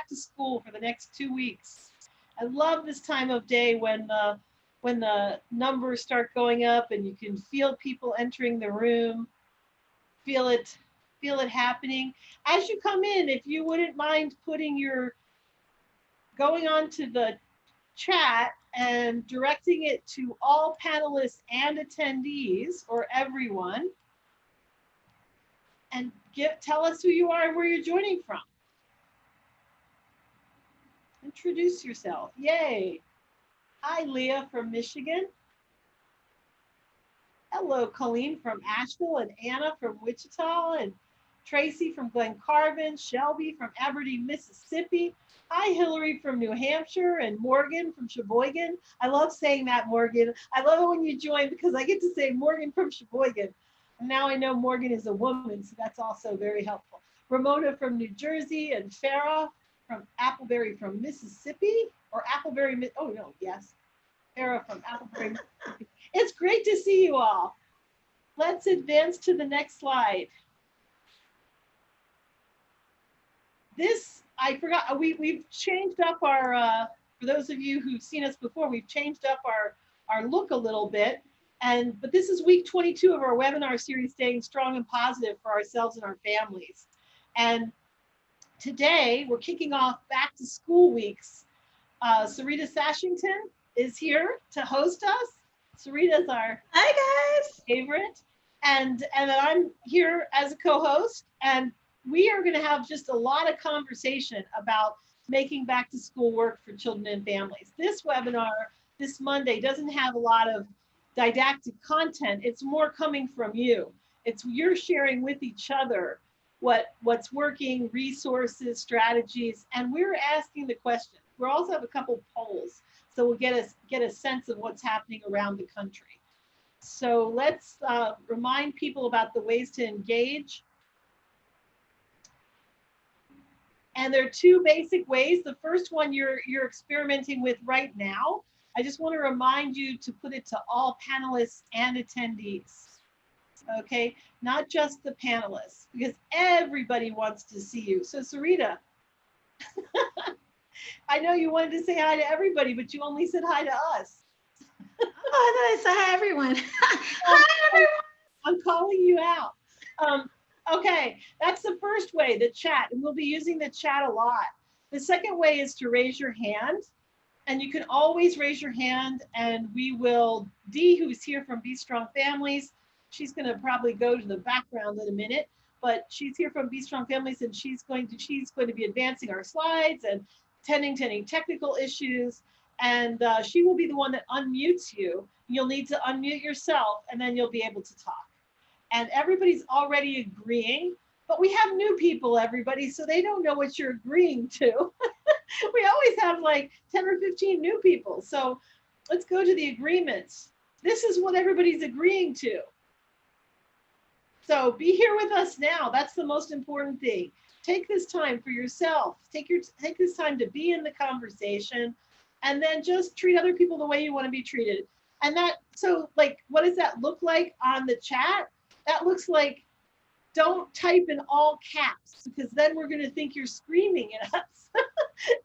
to school for the next 2 weeks. I love this time of day when the numbers start going up and you can feel people entering the room, feel it, feel it happening. As you come in, if you wouldn't mind going on to the chat and directing it to all panelists and attendees or everyone, and tell us who you are and where you're joining from. Introduce yourself. Yay. Hi, Leah from Michigan. Hello, Colleen from Asheville, and Anna from Wichita, and Tracy from Glen Carvin, Shelby from Aberdeen, Mississippi. Hi, Hillary from New Hampshire, and Morgan from Sheboygan. I love saying that, Morgan. I love it when you join because I get to say Morgan from Sheboygan. And now I know Morgan is a woman, so that's also very helpful. Ramona from New Jersey, and Farah from Appleberry from Mississippi, or Appleberry, oh no, yes. Farah from Appleberry, Mississippi. It's great to see you all. Let's advance to the next slide. This, I forgot, we've changed up our, for those of you who've seen us before, we've changed up our look a little bit. But this is week 22 of our webinar series, Staying Strong and Positive for Ourselves and Our Families. And today we're kicking off back to school weeks. Sarita Sashington is here to host us. Sarita's our Hi guys favorite. And I'm here as a co-host. And we are going to have just a lot of conversation about making back to school work for children and families. This webinar, this Monday, doesn't have a lot of didactic content. It's more coming from you. It's you're sharing with each other what's working, resources, strategies, and we're asking the questions. We'll also have a couple polls, so we'll get a sense of what's happening around the country. So let's remind people about the ways to engage. And there are two basic ways. The first one you're experimenting with right now. I just want to remind you to put it to all panelists and attendees. Okay, not just the panelists, because everybody wants to see you. So Sarita, I know you wanted to say hi to everybody, but you only said hi to us. Oh, I thought I said hi everyone. Hi everyone. I'm calling you out. Okay, that's the first way, the chat, and we'll be using the chat a lot. The second way is to raise your hand, and you can always raise your hand, and we will, Dee, who's here from Be Strong Families, she's gonna probably go to the background in a minute, but she's here from Be Strong Families, and she's going to be advancing our slides and tending to any technical issues, and she will be the one that unmutes you. You'll need to unmute yourself, and then you'll be able to talk. And everybody's already agreeing, but we have new people, everybody, so they don't know what you're agreeing to. We always have like 10 or 15 new people. So let's go to the agreements. This is what everybody's agreeing to. So be here with us now. That's the most important thing. Take this time for yourself. Take this time to be in the conversation, and then just treat other people the way you want to be treated. And so like, what does that look like on the chat? That looks like, don't type in all caps, because then we're going to think you're screaming at us.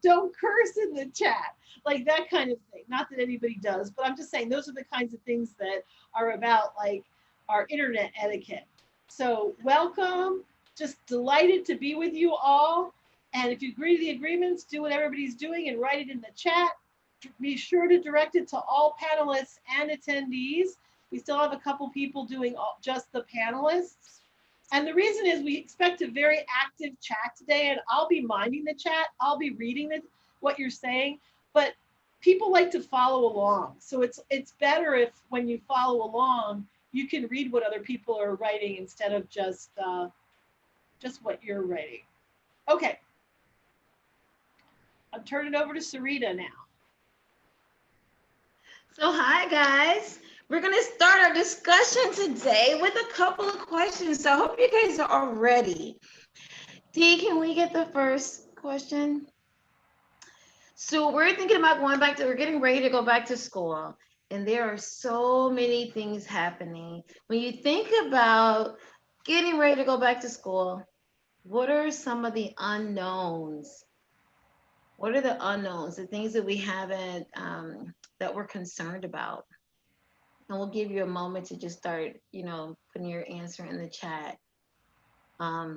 Don't curse in the chat, like that kind of thing. Not that anybody does, but I'm just saying those are the kinds of things that are about like our internet etiquette. So welcome, just delighted to be with you all. And if you agree to the agreements, do what everybody's doing and write it in the chat. Be sure to direct it to all panelists and attendees. We still have a couple people doing just the panelists. And the reason is we expect a very active chat today, and I'll be minding the chat. I'll be reading what you're saying, but people like to follow along. So it's better if when you follow along, you can read what other people are writing instead of just what you're writing. Okay. I'll turn it over to Sarita now. So hi guys. We're going to start our discussion today with a couple of questions. So I hope you guys are all ready. Dee, can we get the first question? So we're thinking about we're getting ready to go back to school. And there are so many things happening. When you think about getting ready to go back to school, what are some of the unknowns What are the unknowns, the things that we haven't, that we're concerned about? And we'll give you a moment to just start, putting your answer in the chat. I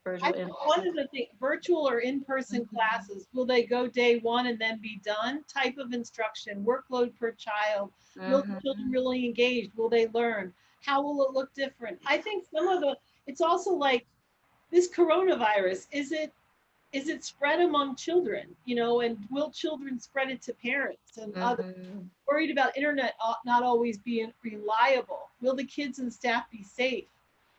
Virtual think one in-person. of the things, virtual or in-person Mhm. classes, will they go day one and then be done? Type of instruction, workload per child. Will the children Mhm. really engaged? Will they learn? How will it look different? I think some of the, it's also like this coronavirus, is it spread among children, and will children spread it to parents and others? Mhm. Worried about internet not always being reliable. Will the kids and staff be safe?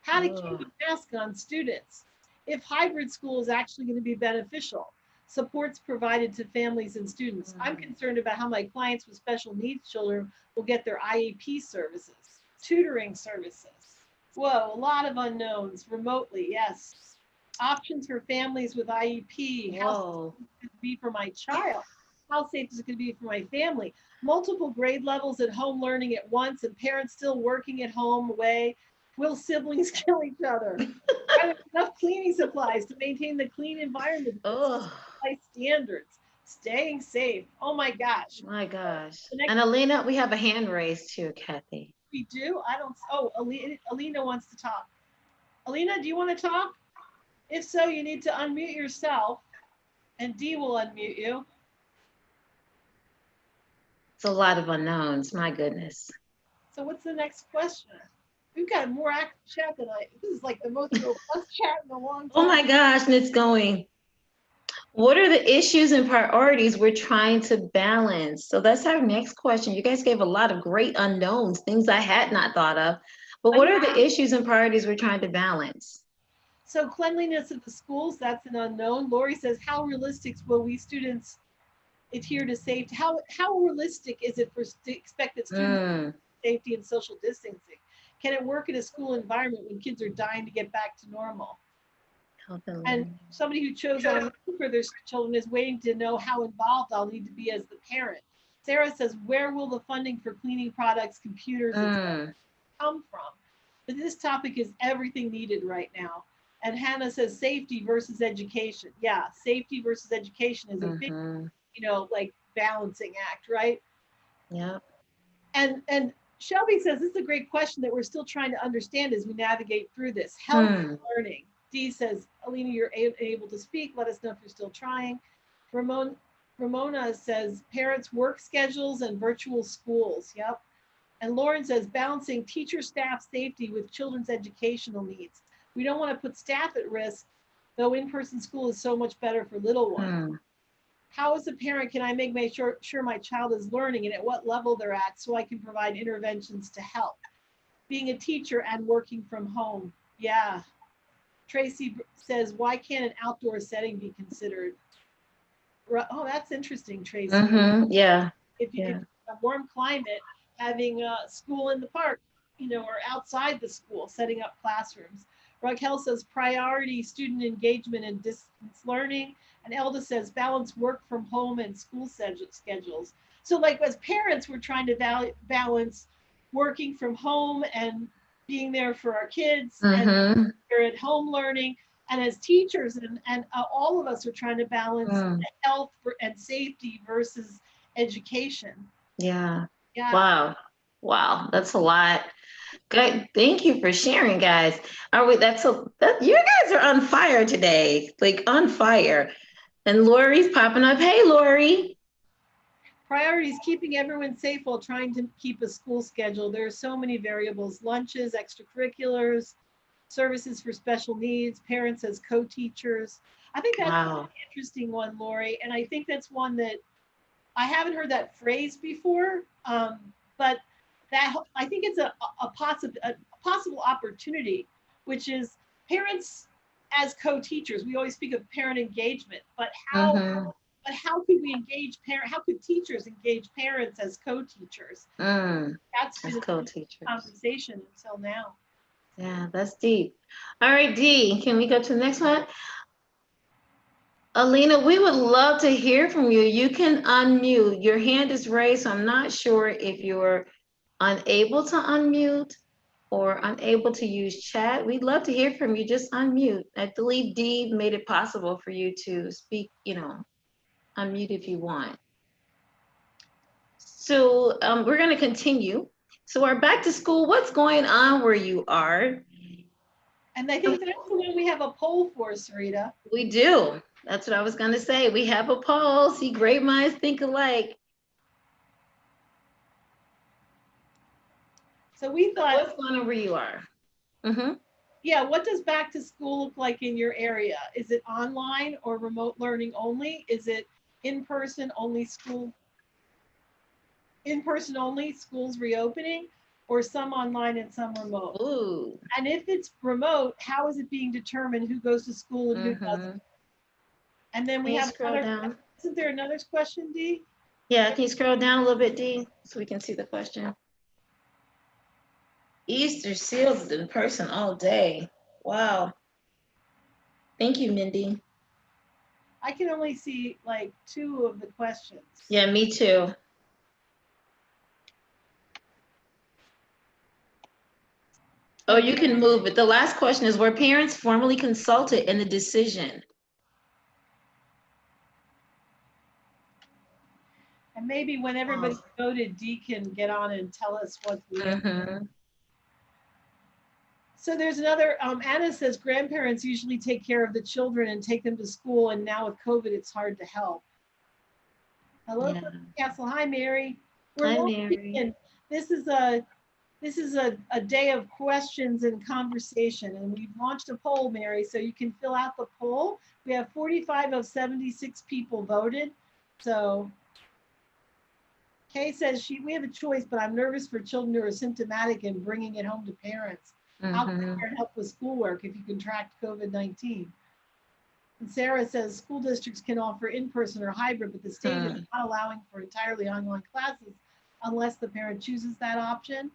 How to keep Oh. a mask on students. If hybrid school is actually going to be beneficial. Supports provided to families and students. I'm Mm. concerned about how my clients with special needs children will get their IEP services, tutoring services. Whoa, a lot of unknowns remotely, yes. Options for families with IEP. How safe Whoa. is it going to be for my child? How safe is it going to be for my family? Multiple grade levels at home learning at once and parents still working at home away. Will siblings kill each other? Are there enough cleaning supplies to maintain the clean environment with Oh high standards? Staying safe. Oh my gosh. my gosh. The next And Alina, we have a hand raised too, Kathy. we do, I don't, oh, Alina wants to talk. Alina, do you want to talk? If so, you need to unmute yourself and Dee will unmute you. It's a lot of unknowns. My goodness. So what's the next question? We've got a more active chat than this is like the most robust chat in a long Oh time. my gosh, and it's going. What are the issues and priorities we're trying to balance? So that's our next question. You guys gave a lot of great unknowns, things I had not thought of. But I what know. are the issues and priorities we're trying to balance? So cleanliness of the schools, that's an unknown. Lori says, how realistic will we students adhere to safety? How realistic is it for expected students Mm, safety and social distancing? Can it work in a school environment when kids are dying to get back to normal? health and And learning. somebody who chose online for their children is waiting to know how involved I'll need to be as the parent. Sarah says, where will the funding for cleaning products, computers, etc. Mm, come from? But this topic is everything needed right now. And Hannah says safety versus education. Yeah, safety versus education is a big, mm-hmm. like balancing act, right? Yep. And Shelby says this is a great question that we're still trying to understand as we navigate through this. Health Hmm. learning. Dee says, Alina, you're able to speak. Let us know if you're still trying. Ramon, Ramona says parents' work schedules and virtual schools. Yep. And Lauren says balancing teacher staff safety with children's educational needs. We don't want to put staff at risk, though in-person school is so much better for little ones. Hmm. How as a parent can I make sure my child is learning and at what level they're at so I can provide interventions to help? Being a teacher and working from home. Yeah. Tracy says, why can't an outdoor setting be considered? Oh, that's interesting, Tracy. Mm-hmm. Yeah. If Yeah. a warm climate, having a school in the park, or outside the school, setting up classrooms. Raquel says priority student engagement and distance learning. And Elda says balance work from home and school schedules. So like as parents, we're trying to balance working from home and being there for our kids and Mm-hmm. they're at home learning. And as teachers and all of us are trying to balance Mm. health and safety versus education. Yeah. Yeah. Wow. Wow. That's a lot. Good. Thank you for sharing, guys. Are we you guys are on fire today. Like on fire. And Lori's popping up. Hey Lori. Priorities, keeping everyone safe while trying to keep a school schedule. There are so many variables, lunches, extracurriculars, services for special needs, parents as co-teachers. I think that's an Wow. interesting one, Lori. And I think that's one that I haven't heard that phrase before, but that I think it's a possible opportunity, which is parents as co-teachers. We always speak of parent engagement, but Mm-hmm. how could we engage parent? How could teachers engage parents as co-teachers? Mm. That's been As an co-teachers. conversation until now. Yeah, that's deep. All right, Dee, can we go to the next one? Alina, we would love to hear from you. You can unmute. Your hand is raised, so I'm not sure if you're unable to unmute or unable to use chat. We'd love to hear from you. Just unmute. I believe Dee made it possible for you to speak, unmute if you want. So we're going to continue. So we're back to school. What's going on where you are? And I think that's the one we have a poll for, Sarita. We do. That's what I was going to say. We have a poll. See, great minds think alike. So we thought, what's going on where you are? Mm-hmm. Yeah, what does back to school look like in your area? Is it online or remote learning only? Is it in-person only school? In-person only, schools reopening, or some online and some remote? Ooh. And if it's remote, how is it being determined who goes to school and who doesn't? And then we have scroll down. Isn't there another question, Dee? Yeah, can you scroll down a little bit, Dee, so we can see the question? Easter seals in person all day. Wow. Thank you, Mindy. I can only see like 2 of the questions. Yeah, me too. Oh, you can move it. The last question is, were parents formally consulted in the decision? And maybe when everybody voted, Dee can get on and tell us what the So there's another, Anna says grandparents usually take care of the children and take them to school, and now with COVID, it's hard to help. Hello, Castle. Hi, Mary. Hi, Mary. This is a day of questions and conversation, and we've launched a poll, Mary, so you can fill out the poll. We have 45 of 76 people voted. So Kay says we have a choice, but I'm nervous for children who are symptomatic and bringing it home to parents. How can parents help with schoolwork if you contract COVID-19? And Sarah says school districts can offer in-person or hybrid, but the state is not allowing for entirely online classes unless the parent chooses that option.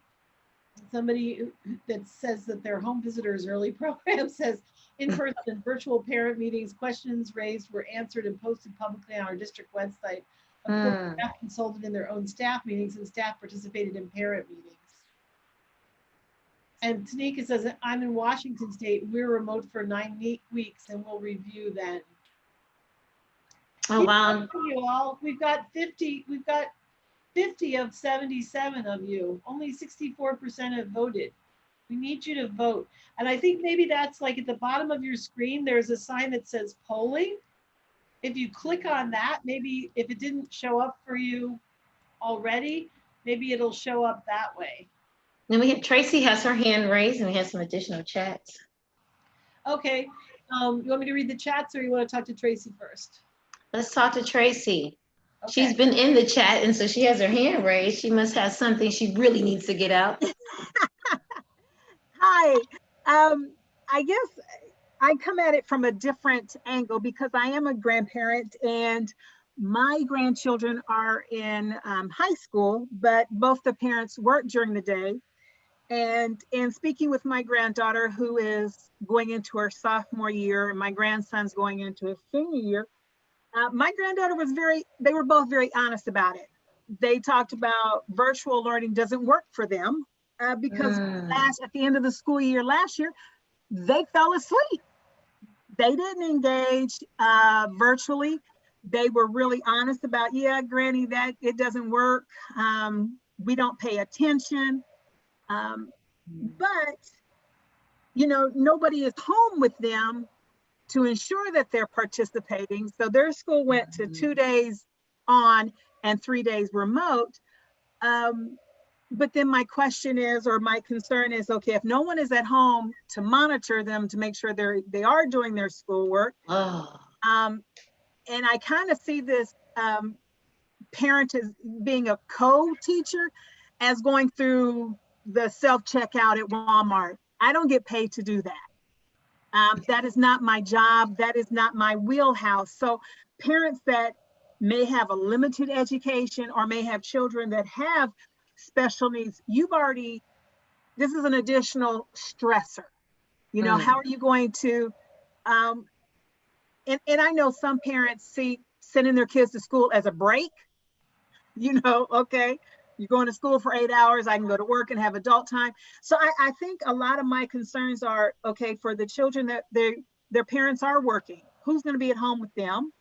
Somebody that says that their home visitors early program says in-person and virtual parent meetings, questions raised were answered and posted publicly on our district website. Of course, staff consulted in their own staff meetings and staff participated in parent meetings. And Tanika says, I'm in Washington State. We're remote for 9 weeks and we'll review then. Oh, wow. You all, we've got 50 of 77 of you. Only 64% have voted. We need you to vote. And I think maybe that's like at the bottom of your screen, there's a sign that says polling. If you click on that, maybe if it didn't show up for you already, maybe it'll show up that way. Then we have Tracy has her hand raised and we have some additional chats. Okay, you want me to read the chats or you want to talk to Tracy first? Let's talk to Tracy. Okay. She's been in the chat and so she has her hand raised. She must have something she really needs to get out. Hi, I guess I come at it from a different angle because I am a grandparent and my grandchildren are in high school, but both the parents work during the day. And in speaking with my granddaughter, who is going into her sophomore year, and my grandson's going into his senior year, my granddaughter they were both very honest about it. They talked about virtual learning doesn't work for them because at the end of the school year last year, they fell asleep. They didn't engage virtually. They were really honest about, yeah, Granny, that it doesn't work. We don't pay attention. But, you know, nobody is home with them to ensure that they're participating. So their school went to 2 days on and 3 days remote. But then my question is, or my concern is, okay, if no one is at home to monitor them to make sure they are doing their schoolwork, and I kind of see this parent as being a co-teacher as going through the self-checkout at Walmart. I don't get paid to do that. That is not my job. That is not my wheelhouse. So parents that may have a limited education or may have children that have special needs, this is an additional stressor. You know, how are you going to, and I know some parents see sending their kids to school as a break. You know, okay, you're going to school for 8 hours, I can go to work and have adult time. So I think a lot of my concerns are, okay, for the children that their parents are working, who's going to be at home with them?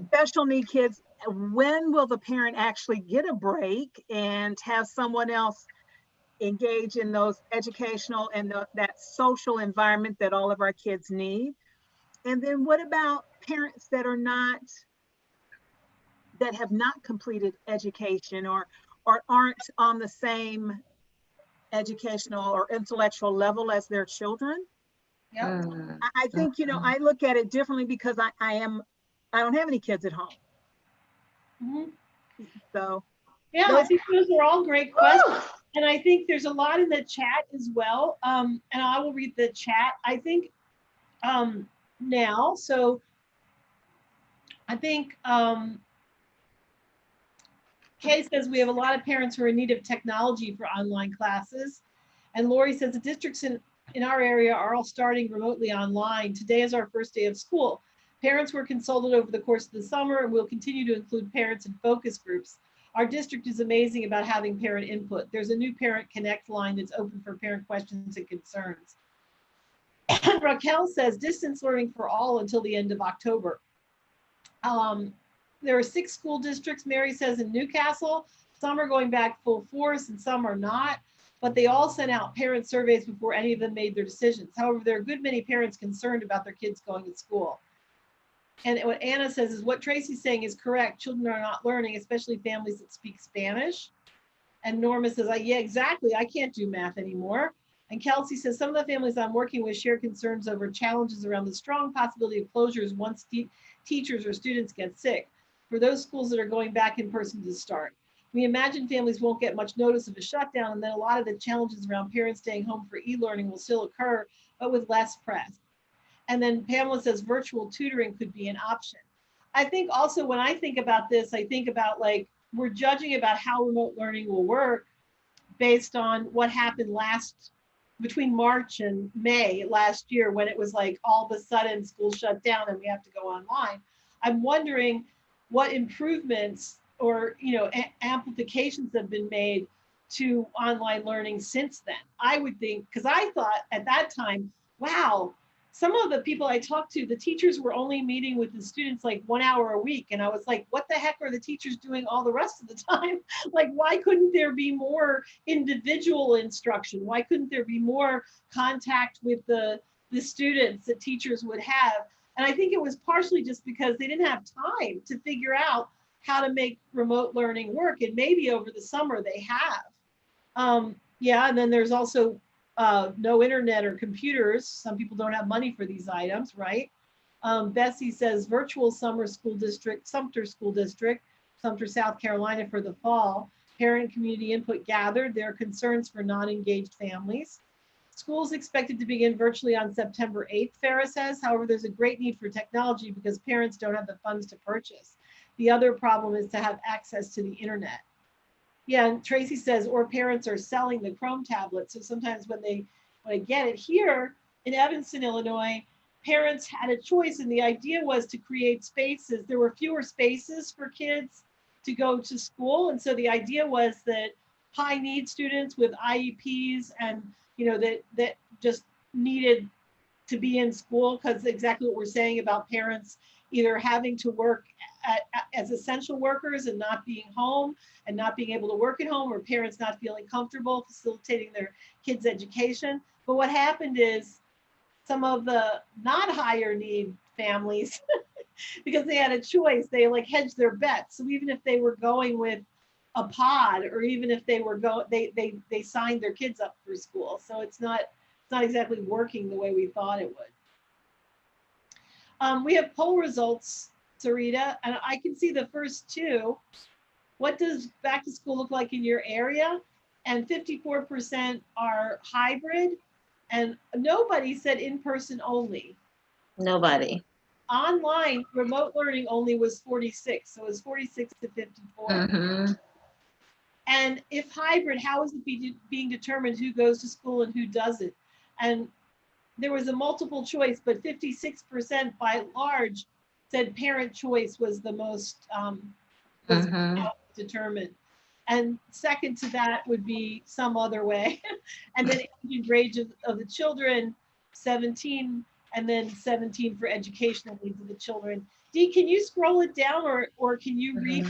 special need kids, when will the parent actually get a break and have someone else engage in those educational and that social environment that all of our kids need? And then what about parents that have not completed education or aren't on the same educational or intellectual level as their children? Yep. I think, I look at it differently because I don't have any kids at home. Mhm. So Yeah, I think those are all great questions. And I think there's a lot in the chat as well. And I will read the chat. I think now, so I think Kay says we have a lot of parents who are in need of technology for online classes. And Lori says the districts in our area are all starting remotely online. Today is our first day of school. Parents were consulted over the course of the summer, and we'll continue to include parents in focus groups. Our district is amazing about having parent input. There's a new Parent Connect line that's open for parent questions and concerns. Raquel says distance learning for all until the end of October. There are 6 school districts, Mary says, in Newcastle. Some are going back full force and some are not, but they all sent out parent surveys before any of them made their decisions. However, there are a good many parents concerned about their kids going to school. And what Anna says is what Tracy's saying is correct. Children are not learning, especially families that speak Spanish. And Norma says, yeah, exactly. I can't do math anymore. And Kelsey says, some of the families I'm working with share concerns over challenges around the strong possibility of closures once teachers or students get sick for those schools that are going back in person to start. We imagine families won't get much notice of a shutdown, and then a lot of the challenges around parents staying home for e-learning will still occur, but with less press. And then Pamela says virtual tutoring could be an option. I think also when I think about this, I think about like, we're judging about how remote learning will work based on what happened between March and May last year, when it was like all of a sudden school shut down and we have to go online. I'm wondering what improvements or amplifications have been made to online learning since then. I would think, because I thought at that time, wow, some of the people I talked to, the teachers were only meeting with the students like 1 hour a week. And I was like, what the heck are the teachers doing all the rest of the time? Like, why couldn't there be more individual instruction? Why couldn't there be more contact with the students that teachers would have? And I think it was partially just because they didn't have time to figure out how to make remote learning work. And maybe over the summer they have. Yeah, and then there's also no internet or computers. Some people don't have money for these items, right? Bessie says virtual summer school district, Sumter School District, Sumter, South Carolina for the fall. Parent community input gathered. There are concerns for non-engaged families. Schools expected to begin virtually on September 8th, Farah says. However, there's a great need for technology because parents don't have the funds to purchase. The other problem is to have access to the internet. Yeah, and Tracy says, or parents are selling the Chrome tablet. So sometimes when they get it here in Evanston, Illinois, parents had a choice, and the idea was to create spaces. There were fewer spaces for kids to go to school. And so the idea was that high need students with IEPs and that just needed to be in school, because exactly what we're saying about parents either having to work as essential workers and not being home and not being able to work at home, or parents not feeling comfortable facilitating their kids' education. But what happened is some of the not higher need families, because they had a choice, they like hedged their bets. So even if they were going with a pod, or even if they were they signed their kids up for school. So it's not exactly working the way we thought it would. We have poll results, Sarita, and I can see the first two. What does back to school look like in your area? And 54% are hybrid, and nobody said in-person only. Nobody. Online, remote learning only was 46, so it was 46 to 54. Mm-hmm. And if hybrid, how is it being determined who goes to school and who doesn't? And there was a multiple choice, but 56% by large said parent choice was the most determined. And second to that would be some other way. And then age of the children, 17, and then 17 for educational needs of the children. Dee, can you scroll it down, or can you read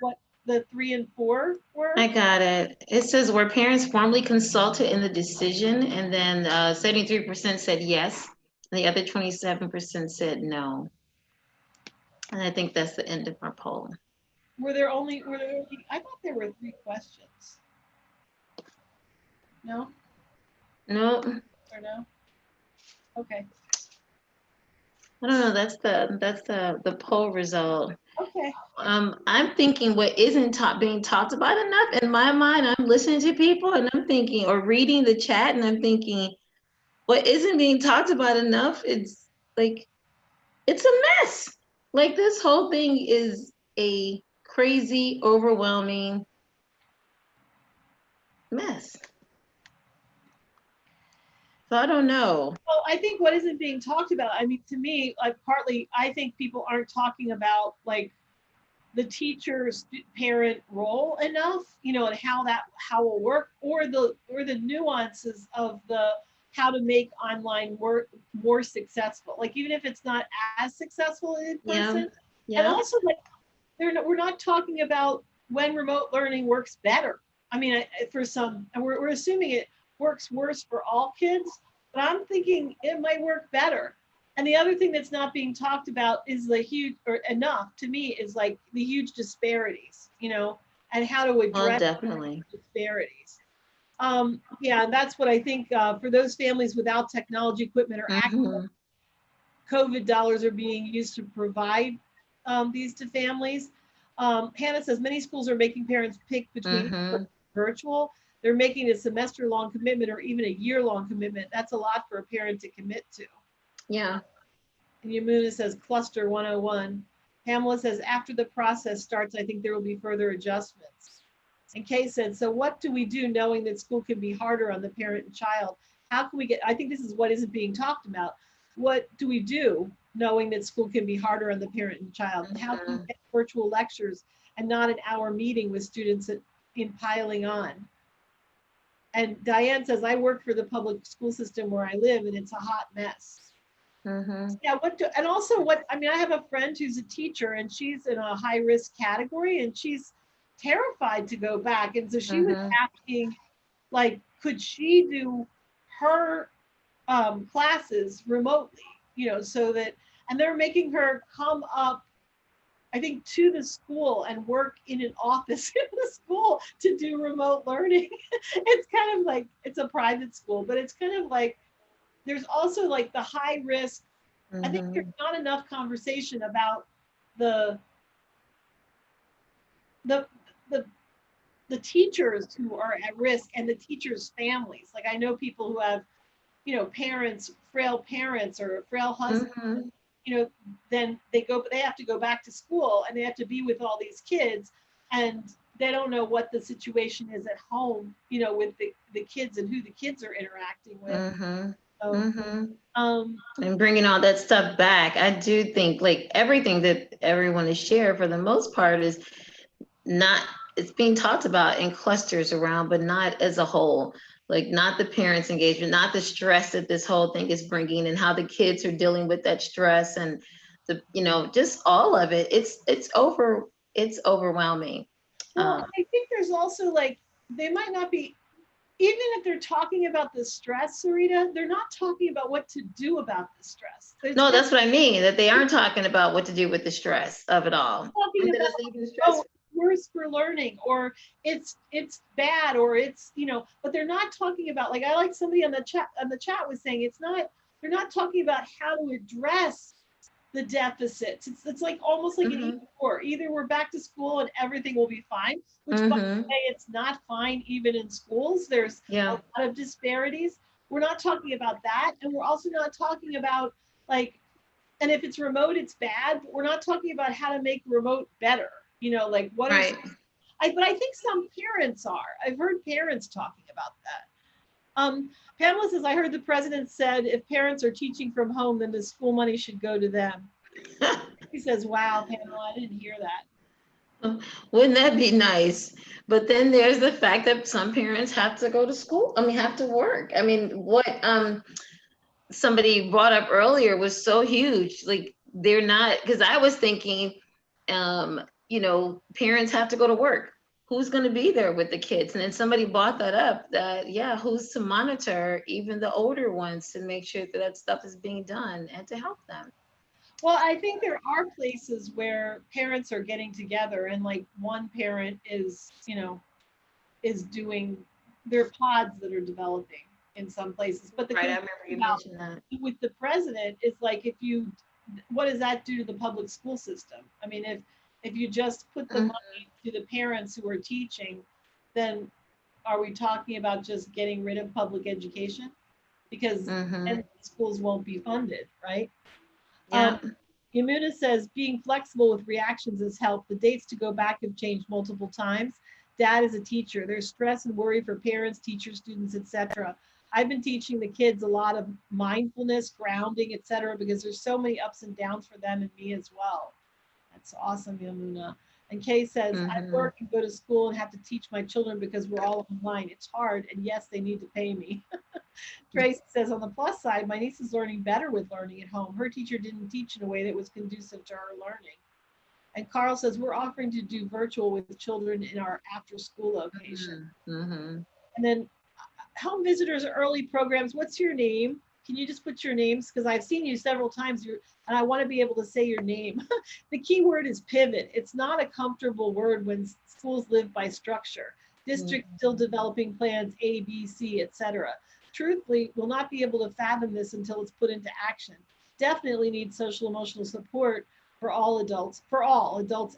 what the 3 and 4 were? I got it. It says, were parents formally consulted in the decision? And then 73% said yes. And the other 27% said no. And I think that's the end of our poll. Were there only, I thought there were 3 questions. No? No, Or no? Okay. I don't know. That's the poll result. Okay. I'm thinking what isn't being talked about enough. In my mind, I'm listening to people and I'm thinking, or reading the chat, and I'm thinking, what isn't being talked about enough? It's like, it's a mess. Like, this whole thing is a crazy, overwhelming mess. So I don't know. Well, I think what isn't being talked about, I mean, to me, like, partly, I think people aren't talking about, like, the teacher's parent role enough, you know, and how will work, or the nuances of how to make online work more successful. Like, even if it's not as successful in person. Yeah. And also, like, we're not talking about when remote learning works better. I mean, for some, and we're assuming it works worse for all kids, but I'm thinking it might work better. And the other thing that's not being talked about is the huge, or enough to me, is like the huge disparities, you know, and how to address definitely disparities. Yeah, and that's what I think for those families without technology equipment or access, COVID dollars are being used to provide these to families. Hannah says many schools are making parents pick between virtual. They're making a semester-long commitment or even a year-long commitment. That's a lot for a parent to commit to. Yeah. And Yamuna says cluster 101. Pamela says after the process starts, I think there will be further adjustments. And Kay said, so what do we do knowing that school can be harder on the parent and child? How can we get, I think this is what isn't being talked about. What do we do knowing that school can be harder on the parent and child? And how can we get virtual lectures and not an hour meeting with students in piling on? And Diane says, I work for the public school system where I live and it's a hot mess. Yeah, and also I mean, I have a friend who's a teacher and she's in a high risk category and she's terrified to go back. And so she was asking, like, could she do her classes remotely, you know, so that, and they're making her come up, I think, to the school and work in an office in the school to do remote learning. It's kind of like, it's a private school, but it's kind of like, there's also like the high risk. I think there's not enough conversation about the teachers who are at risk and the teachers' families. Like, I know people who have, you know, frail parents or frail husbands, you know, then they have to go back to school and they have to be with all these kids and they don't know what the situation is at home, you know, with the kids and who the kids are interacting with. And bringing all that stuff back, I do think like everything that everyone is shared for the most part is not, it's being talked about in clusters around, but not as a whole. Like, not the parents' engagement, not the stress that this whole thing is bringing and how the kids are dealing with that stress and the, you know, just all of it. It's overwhelming. Well, I think there's also like, they might not be, even if they're talking about the stress, Sarita, they're not talking about what to do about the stress. No, that's what I mean, that they aren't talking about what to do with the stress of it all. Talking about, oh, worse for learning, or it's bad, or it's, you know, but they're not talking about, like, I like somebody on the chat was saying, they're not talking about how to address the deficits. It's like almost like an either we're back to school and everything will be fine, which by the way, it's not fine even in schools. There's a lot of disparities. We're not talking about that, and we're also not talking about, like, and if it's remote, it's bad. But we're not talking about how to make remote better. You know, like what but I think some parents are. I've heard parents talking about that. Pamela says, I heard the president said if parents are teaching from home, then the school money should go to them. He says, wow, Pamela, I didn't hear that. Wouldn't that be nice? But then there's the fact that some parents have to go to school. I mean, have to work. I mean, what somebody brought up earlier was so huge. Like, they're not, because I was thinking, you know, parents have to go to work. Who's going to be there with the kids? And then somebody brought that up, that, yeah, who's to monitor even the older ones to make sure that that stuff is being done and to help them. Well, I think there are places where parents are getting together and like one parent is, you know, is doing, there are pods that are developing in some places. But the Right, I concern remember you about mentioned that. with the president is like, if you, what does that do to the public school system? I mean, if you just put the money to the parents who are teaching, then are we talking about just getting rid of public education? Because then schools won't be funded, right? Yeah. Yamuna says being flexible with reactions has helped. The dates to go back have changed multiple times. Dad is a teacher. There's stress and worry for parents, teachers, students, etc. I've been teaching the kids a lot of mindfulness, grounding, etc., because there's so many ups and downs for them and me as well. That's awesome, Yamuna. And Kay says, I work and go to school and have to teach my children because we're all online. It's hard, and yes, they need to pay me. Tracy says, on the plus side, my niece is learning better with learning at home. Her teacher didn't teach in a way that was conducive to her learning. And Carl says, we're offering to do virtual with children in our after school location. And then home visitors early programs. What's your name? Can you just put your names? Because I've seen you several times and I want to be able to say your name. The key word is pivot. It's not a comfortable word when schools live by structure. Districts still developing plans A, B, C, etc. Truthfully, we'll not be able to fathom this until it's put into action. Definitely need social emotional support for all adults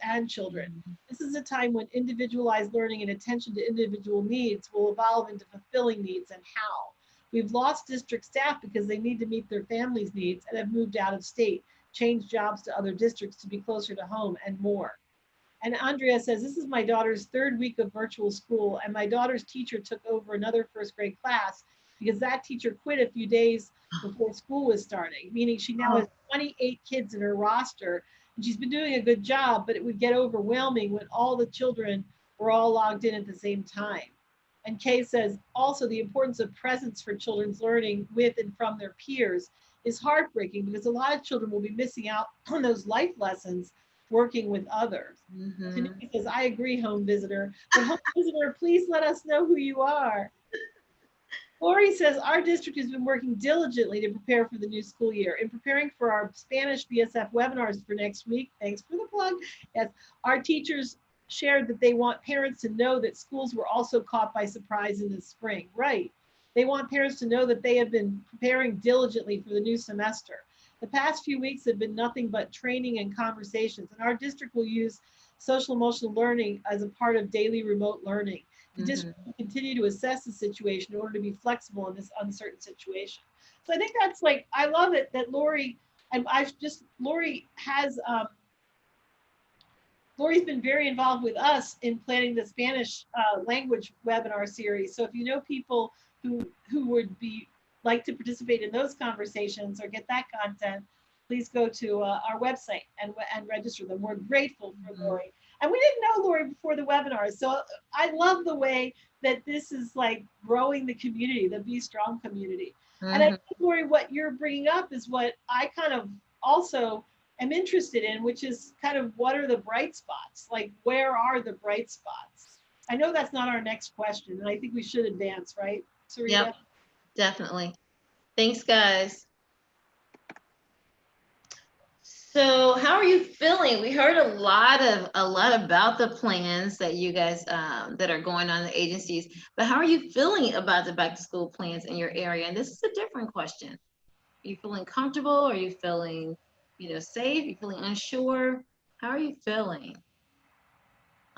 and children. This is a time when individualized learning and attention to individual needs will evolve into fulfilling needs and how. We've lost district staff because they need to meet their families' needs and have moved out of state, changed jobs to other districts to be closer to home and more. And Andrea says, this is my daughter's third week of virtual school, and my daughter's teacher took over another first grade class because that teacher quit a few days before school was starting, meaning she now has 28 kids in her roster, and she's been doing a good job, but it would get overwhelming when all the children were all logged in at the same time. And Kay says, also the importance of presence for children's learning with and from their peers is heartbreaking because a lot of children will be missing out on those life lessons working with others. Tanuki says, I agree, home visitor, but home visitor, please let us know who you are. Lori says, our district has been working diligently to prepare for the new school year. In preparing for our Spanish BSF webinars for next week, thanks for the plug, yes, our teachers shared that they want parents to know that schools were also caught by surprise in the spring. Right. They want parents to know that they have been preparing diligently for the new semester. The past few weeks have been nothing but training and conversations, and our district will use social emotional learning as a part of daily remote learning. The district will continue to assess the situation in order to be flexible in this uncertain situation. So I think that's like, I love it that Lori, and Lori has, Lori's been very involved with us in planning the Spanish language webinar series. So if you know people who would like to participate in those conversations or get that content, please go to our website and register them. We're grateful for Lori. And we didn't know Lori before the webinar. So I love the way that this is like growing the community, the Be Strong community. And I think, Lori, what you're bringing up is what I kind of also am interested in, which is kind of what are the bright spots? Like, where are the bright spots? I know that's not our next question, and I think we should advance, right, Sarita? Yep, definitely. Thanks, guys. So how are you feeling? We heard a lot about the plans that you guys that are going on in the agencies, but how are you feeling about the back to school plans in your area? And this is a different question. Are you feeling comfortable? Are you feeling, safe? Are you feeling unsure? How are you feeling?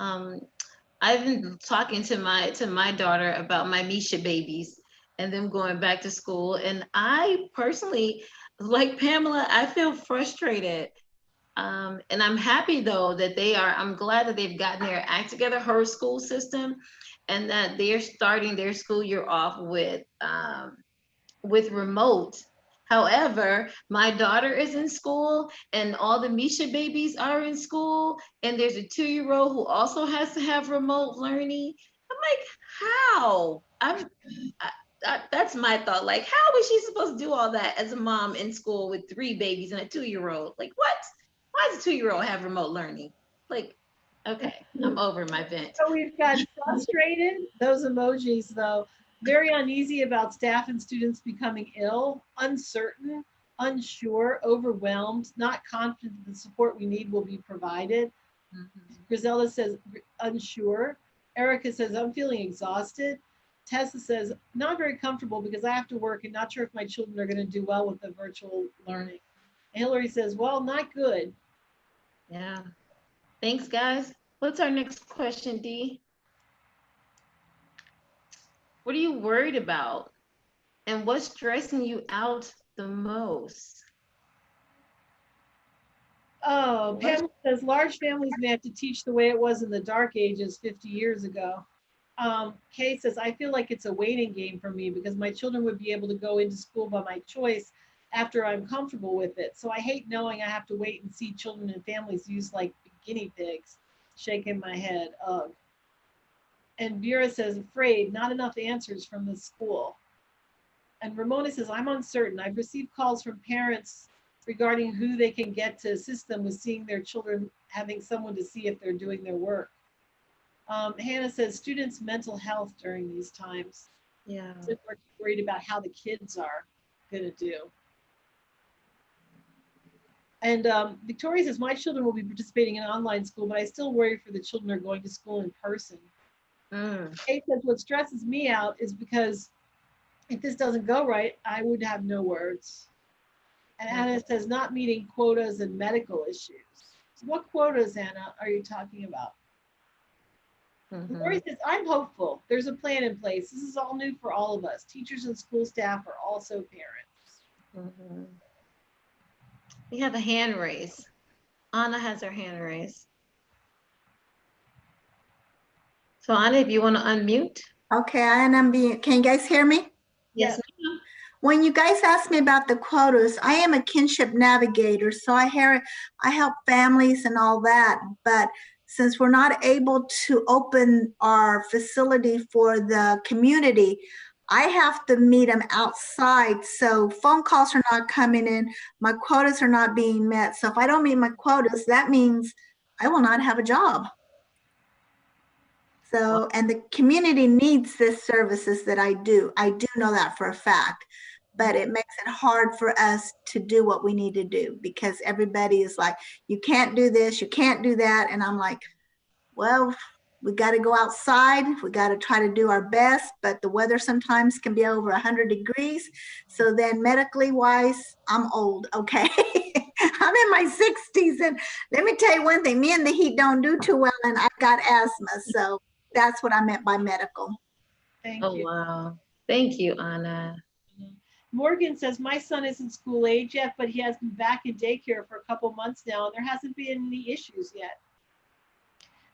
I've been talking to my daughter about my Misha babies and them going back to school. And I personally, like Pamela, I feel frustrated. And I'm happy though that I'm glad that they've gotten their act together, her school system, and that they're starting their school year off with remote. However, my daughter is in school and all the Misha babies are in school, and there's a 2-year-old who also has to have remote learning. I'm like, how? that's my thought. Like, how is she supposed to do all that as a mom in school with 3 babies and a 2-year-old? Like, what? Why does a 2-year-old have remote learning? Like, okay, I'm over my vent. So we've got frustrated, those emojis though, very uneasy about staff and students becoming ill, uncertain, unsure, overwhelmed, not confident that the support we need will be provided. Griselda says unsure. Erica says, I'm feeling exhausted. Tessa says, not very comfortable because I have to work and not sure if my children are going to do well with the virtual learning. And Hillary says, well, not good. Yeah. Thanks, guys. What's our next question, Dee? What are you worried about? And what's stressing you out the most? Oh, Pamela says large families may have to teach the way it was in the dark ages 50 years ago. Kay says, I feel like it's a waiting game for me because my children would be able to go into school by my choice after I'm comfortable with it. So I hate knowing I have to wait and see children and families used like guinea pigs. Shaking my head, ugh. And Vera says, afraid, not enough answers from the school. And Ramona says, I'm uncertain. I've received calls from parents regarding who they can get to assist them with seeing their children, having someone to see if they're doing their work. Hannah says, students' mental health during these times. Yeah. So we're worried about how the kids are going to do. And Victoria says, my children will be participating in online school, but I still worry for the children who are going to school in person. Kate says, what stresses me out is because if this doesn't go right, I would have no words. And Anna says, not meeting quotas and medical issues. So what quotas, Anna, are you talking about? Lori says, I'm hopeful. There's a plan in place. This is all new for all of us. Teachers and school staff are also parents. We have a hand raise. Anna has her hand raised. So Anna, if you want to unmute. Okay, I unmute. Can you guys hear me? Yes, ma'am. When you guys asked me about the quotas, I am a kinship navigator, so I help families and all that. But since we're not able to open our facility for the community, I have to meet them outside. So phone calls are not coming in. My quotas are not being met. So if I don't meet my quotas, that means I will not have a job. So, and the community needs the services that I do. I do know that for a fact, but it makes it hard for us to do what we need to do because everybody is like, you can't do this, you can't do that. And I'm like, well, we got to go outside. We got to try to do our best, but the weather sometimes can be over 100 degrees. So then medically wise, I'm old, okay? I'm in my 60s. And let me tell you one thing, me and the heat don't do too well and I've got asthma. So that's what I meant by medical. Thank you. Wow. Thank you, Anna. Morgan says, my son isn't school age yet, but he has been back in daycare for a couple months now, and there hasn't been any issues yet.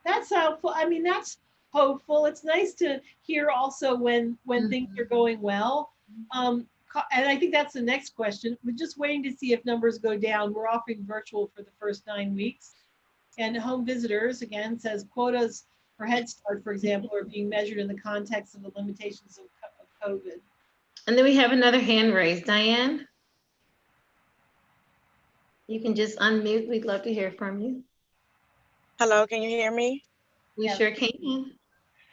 That's helpful. I mean, that's hopeful. It's nice to hear also when things are going well. And I think that's the next question. We're just waiting to see if numbers go down. We're offering virtual for the first 9 weeks. And home visitors, again, says quotas for Head Start, for example, are being measured in the context of the limitations of COVID. And then we have another hand raised. Diane, you can just unmute. We'd love to hear from you. Hello, can you hear me? We sure can.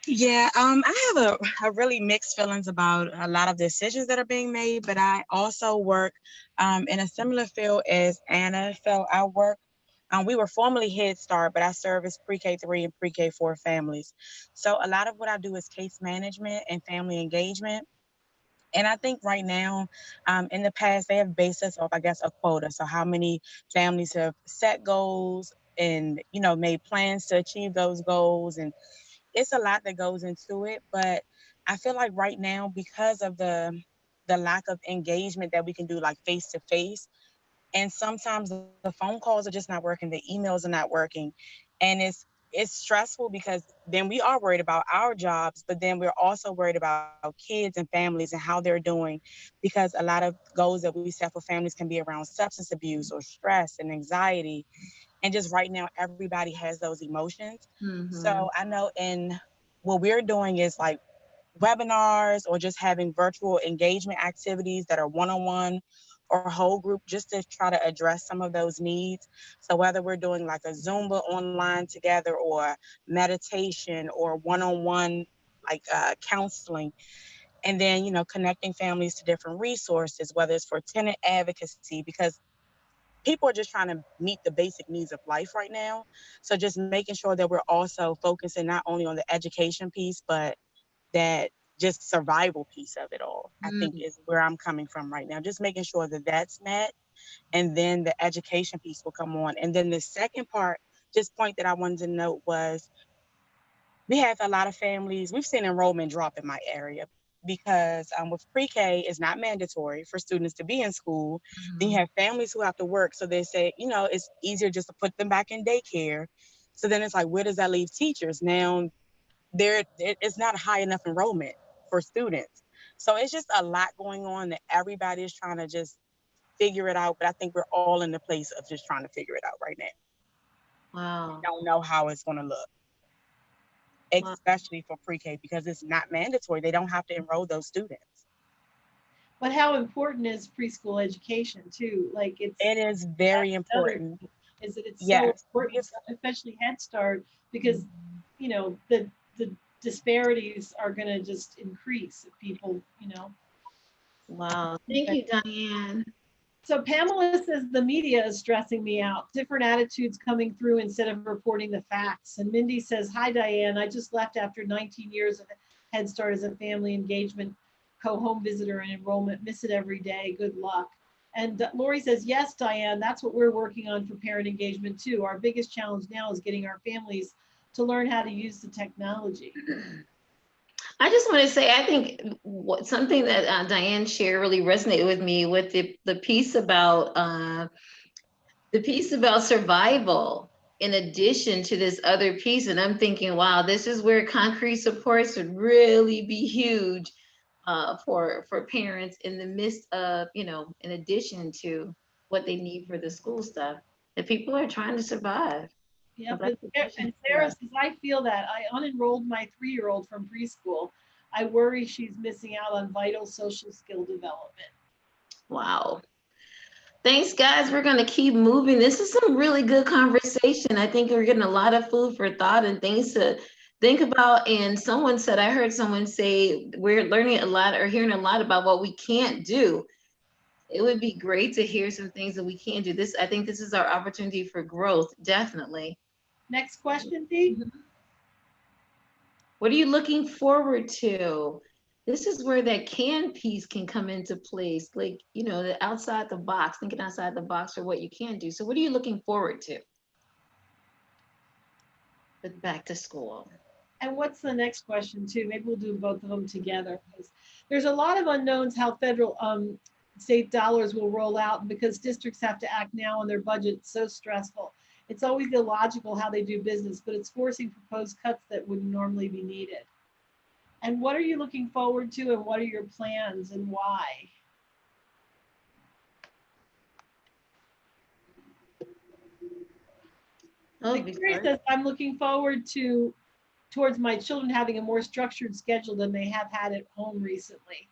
Yeah, I have a really mixed feelings about a lot of decisions that are being made, but I also work in a similar field as Anna. So I work, we were formerly Head Start, but I service pre-K3 and pre-K4 families. So a lot of what I do is case management and family engagement. And I think right now, in the past, they have based us off, I guess, a quota. So how many families have set goals and, you know, made plans to achieve those goals. And it's a lot that goes into it. But I feel like right now, because of the lack of engagement that we can do like face to face, and sometimes the phone calls are just not working, the emails are not working. And it's stressful because then we are worried about our jobs, but then we're also worried about kids and families and how they're doing, because a lot of goals that we set for families can be around substance abuse or stress and anxiety. And just right now, everybody has those emotions. So I know in what we're doing is like webinars or just having virtual engagement activities that are one-on-one or whole group, just to try to address some of those needs. So whether we're doing like a Zumba online together or meditation or one-on-one like counseling, and then, connecting families to different resources, whether it's for tenant advocacy, because people are just trying to meet the basic needs of life right now. So just making sure that we're also focusing not only on the education piece, but that just survival piece of it all, I think is where I'm coming from right now. Just making sure that that's met, and then the education piece will come on. And then the second part, just point that I wanted to note was, we have a lot of families, we've seen enrollment drop in my area because with pre-K, it's not mandatory for students to be in school. Then you have families who have to work. So they say, it's easier just to put them back in daycare. So then it's like, where does that leave teachers? Now, it's not high enough enrollment for students. So it's just a lot going on that everybody is trying to just figure it out. But I think we're all in the place of just trying to figure it out right now. Wow. We don't know how it's going to look, especially for pre-K, because it's not mandatory. They don't have to enroll those students. But how important is preschool education too? Like it is very important. Is that it's Yes. so important, especially Head Start, because the disparities are going to just increase if people, Wow. Thank you, Diane. So Pamela says the media is stressing me out. Different attitudes coming through instead of reporting the facts. And Mindy says, hi, Diane. I just left after 19 years of Head Start as a family engagement co-home visitor and enrollment. Miss it every day. Good luck. And Lori says, yes, Diane, that's what we're working on for parent engagement too. Our biggest challenge now is getting our families to learn how to use the technology. I just want to say, I think something that Diane shared really resonated with me with the piece about survival, in addition to this other piece. And I'm thinking, wow, this is where concrete supports would really be huge for parents in the midst of, in addition to what they need for the school stuff. The people are trying to survive. Yeah, and Sarah says, I feel that. I unenrolled my 3-year-old from preschool. I worry she's missing out on vital social skill development. Wow. Thanks, guys. We're going to keep moving. This is some really good conversation. I think we're getting a lot of food for thought and things to think about. And I heard someone say, we're learning a lot or hearing a lot about what we can't do. It would be great to hear some things that we can do. I think this is our opportunity for growth, definitely. Next question, Dee. What are you looking forward to? This is where that can piece can come into place, like, the outside the box, thinking outside the box for what you can do. So what are you looking forward to with back to school? And what's the next question too? Maybe we'll do both of them together, because there's a lot of unknowns how federal state dollars will roll out, because districts have to act now on their budget. It's so stressful. It's always illogical how they do business, but it's forcing proposed cuts that wouldn't normally be needed. And what are you looking forward to, and what are your plans and why? Victoria says, I'm looking forward towards my children having a more structured schedule than they have had at home recently.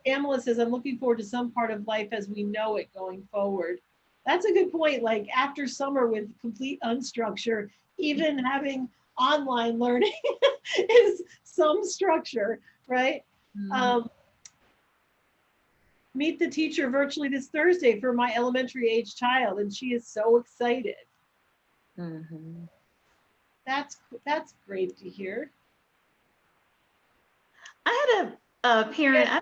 Pamela says, I'm looking forward to some part of life as we know it going forward. That's a good point. Like after summer with complete unstructure, even having online learning is some structure, right? Meet the teacher virtually this Thursday for my elementary age child, and she is so excited. That's great to hear. I had a parent, I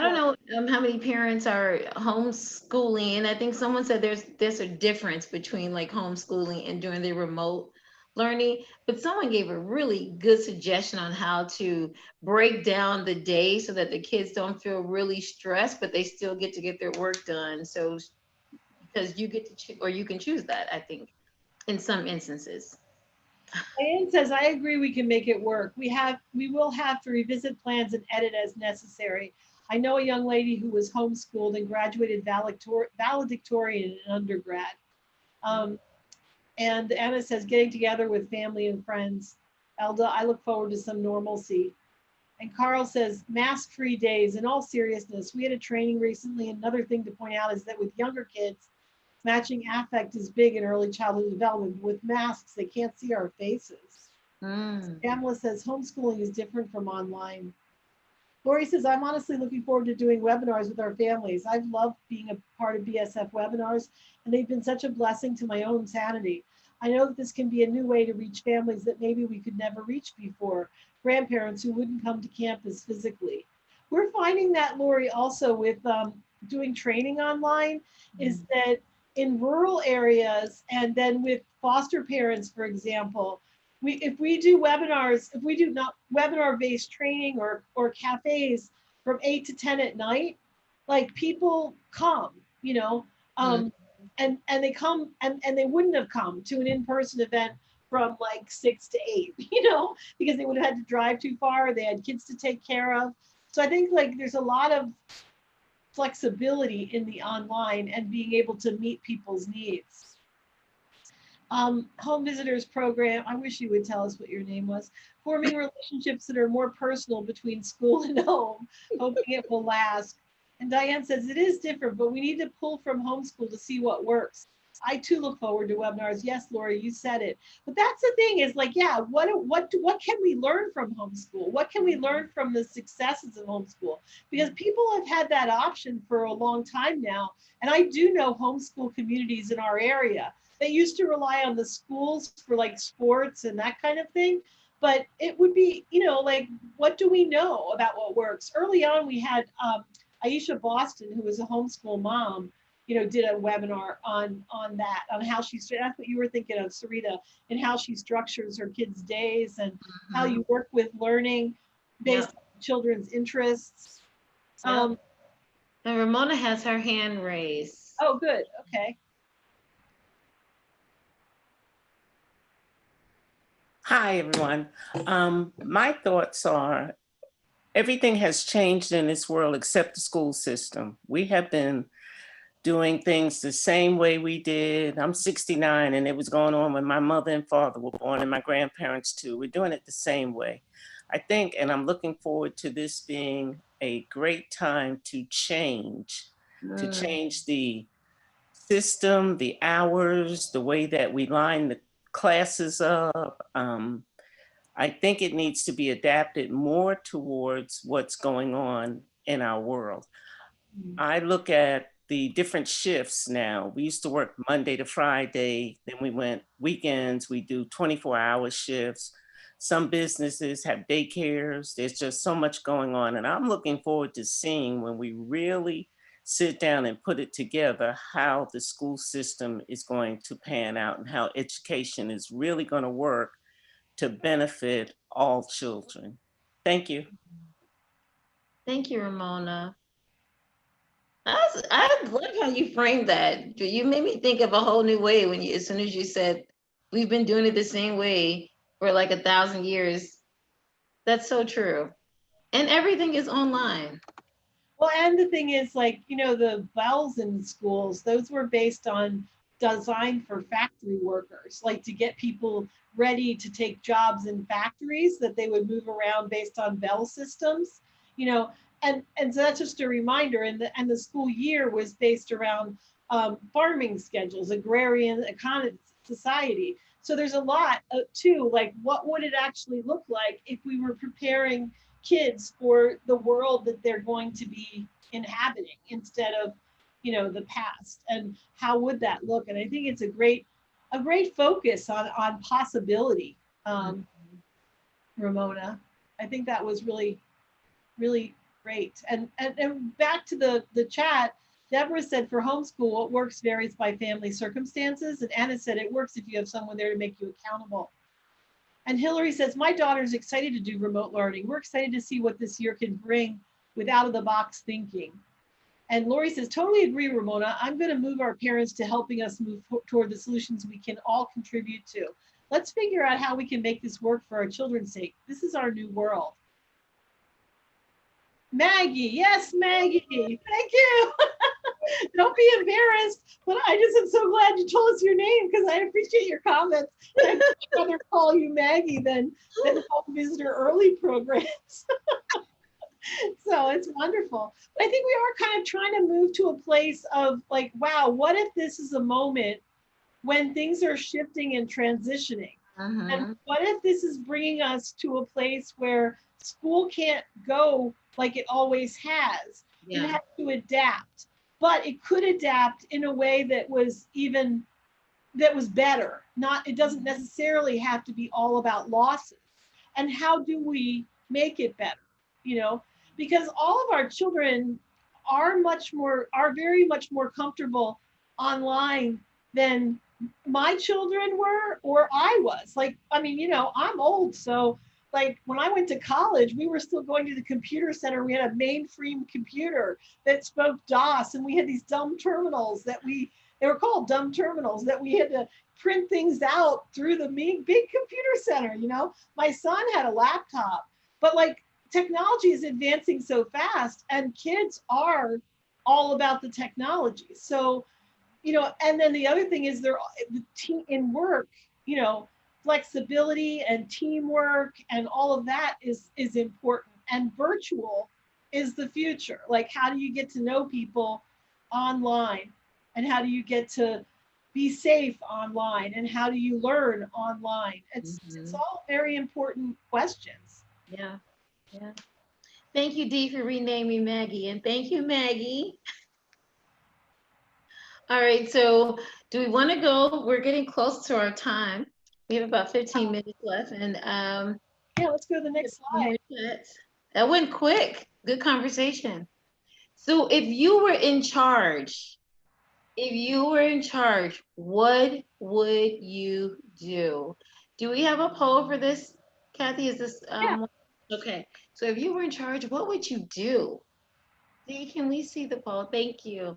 don't know how many parents are homeschooling, and I think someone said there's a difference between like homeschooling and doing the remote learning, but someone gave a really good suggestion on how to break down the day so that the kids don't feel really stressed, but they still get to get their work done. So because you get to or you can choose that, I think, in some instances. Diane says, I agree we can make it work. We will have to revisit plans and edit as necessary. I know a young lady who was homeschooled and graduated valedictorian in undergrad. And Anna says, getting together with family and friends. Elda, I look forward to some normalcy. And Carl says, mask-free days. In all seriousness, we had a training recently. Another thing to point out is that with younger kids, matching affect is big in early childhood development. With masks, they can't see our faces. Pamela says, homeschooling is different from online. Lori says, I'm honestly looking forward to doing webinars with our families. I've loved being a part of BSF webinars, and they've been such a blessing to my own sanity. I know that this can be a new way to reach families that maybe we could never reach before, grandparents who wouldn't come to campus physically. We're finding that, Lori, also with doing training online, is that in rural areas and then with foster parents, for example, if we do webinars, if we do not webinar-based training or cafes from 8 to 10 at night, like people come, you know, and they come and they wouldn't have come to an in-person event from like 6 to 8, you know, because they would have had to drive too far. They had kids to take care of. So I think like there's a lot of flexibility in the online and being able to meet people's needs. Home visitors program, I wish you would tell us what your name was. Forming relationships that are more personal between school and home, hoping it will last. And Diane says it is different, but we need to pull from homeschool to see what works. I too look forward to webinars. Yes, Lori, you said it. But that's the thing is like, yeah, what can we learn from homeschool? What can we learn from the successes of homeschool? Because people have had that option for a long time now. And I do know homeschool communities in our area. They used to rely on the schools for like sports and that kind of thing. But it would be, you know, like, what do we know about what works? Early on, we had Aisha Boston, who was a homeschool mom, you know, did a webinar on that, on how that's what you were thinking of, Sarita, and how she structures her kids' days and how you work with learning based on children's interests. And Ramona has her hand raised. Oh, good. Okay. Hi, everyone. My thoughts are everything has changed in this world except the school system. We have been doing things the same way we did. I'm 69 and it was going on when my mother and father were born and my grandparents too. We're doing it the same way. I think, and I'm looking forward to this being a great time to change the system, the hours, the way that we line the classes up. I think it needs to be adapted more towards what's going on in our world. I look at the different shifts now. We used to work Monday to Friday, then we went weekends, we do 24-hour shifts. Some businesses have daycares. There's just so much going on. And I'm looking forward to seeing when we really sit down and put it together, how the school system is going to pan out and how education is really going to work to benefit all children. Thank you. Thank you, Ramona. I love how you framed that. You made me think of a whole new way when as soon as you said, we've been doing it the same way for like 1,000 years. That's so true. And everything is online. Well, and the thing is, like, you know, the bells in schools, those were based on design for factory workers, like to get people ready to take jobs in factories that they would move around based on bell systems, you know, and so that's just a reminder. And the school year was based around farming schedules, agrarian economy, society. So there's a lot too, like what would it actually look like if we were preparing kids for the world that they're going to be inhabiting instead of, you know, the past, and how would that look? And I think it's a great focus on possibility, Ramona. I think that was really, really great. And back to the chat, Deborah said for homeschool, what works varies by family circumstances. And Anna said it works if you have someone there to make you accountable. And Hillary says, my daughter's excited to do remote learning. We're excited to see what this year can bring with out of the box thinking. And Lori says, totally agree, Ramona. I'm going to move our parents to helping us move toward the solutions we can all contribute to. Let's figure out how we can make this work for our children's sake. This is our new world. Maggie, yes, Maggie, thank you. Don't be embarrassed, but I just am so glad you told us your name because I appreciate your comments. And I'd rather call you Maggie than home visitor early programs. So it's wonderful. But I think we are kind of trying to move to a place of like, wow, what if this is a moment when things are shifting and transitioning? And what if this is bringing us to a place where school can't go like it always has? It has to adapt, but it could adapt in a way that was better. Not, it doesn't necessarily have to be all about losses. And how do we make it better? You know, because all of our children are very much more comfortable online than my children were or I was. Like, I mean, you know, I'm old, so like when I went to college, we were still going to the computer center. We had a mainframe computer that spoke DOS, and we had these dumb terminals they were called dumb terminals that we had to print things out through the big computer center. You know, my son had a laptop, but like technology is advancing so fast and kids are all about the technology. So, you know, and then the other thing is in work, you know, flexibility and teamwork and all of that is important. And virtual is the future. Like, how do you get to know people online? And how do you get to be safe online? And how do you learn online? It's all very important questions. Yeah. Thank you, Dee, for renaming Maggie. And thank you, Maggie. All right, so do we want to go? We're getting close to our time. We have about 15 minutes left. And yeah, let's go to the next slide. That went quick. Good conversation. So if you were in charge, what would you do? Do we have a poll for this? Katthe, is this okay? So if you were in charge, what would you do? See, can we see the poll? Thank you.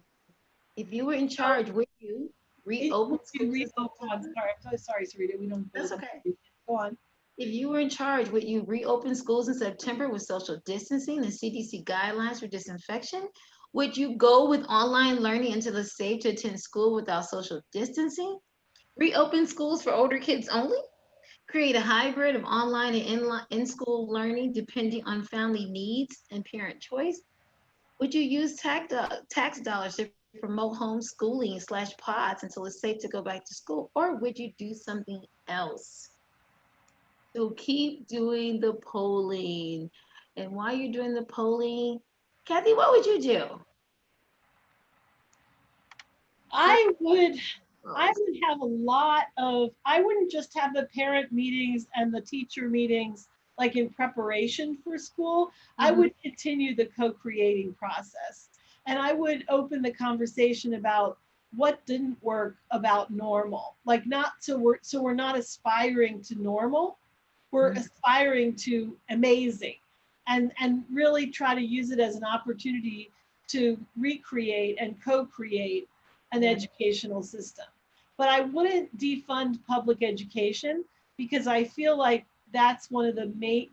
If you were in charge, would you reopen schools? I'm so sorry, Sarita. We don't. That's okay. Go on. If you were in charge, would you reopen schools in September with social distancing and CDC guidelines for disinfection? Would you go with online learning until it's safe to attend school without social distancing? Reopen schools for older kids only? Create a hybrid of online and in-school learning depending on family needs and parent choice? Would you use tax dollars to promote homeschooling / pods until it's safe to go back to school? Or would you do something else? So keep doing the polling. And while you're doing the polling, Katthe, what would you do? I would have I wouldn't just have the parent meetings and the teacher meetings like in preparation for school. I would continue the co-creating process. And I would open the conversation about what didn't work about normal. Like so we're not aspiring to normal, we're aspiring to amazing, and really try to use it as an opportunity to recreate and co-create an educational system. But I wouldn't defund public education because I feel like that's one of the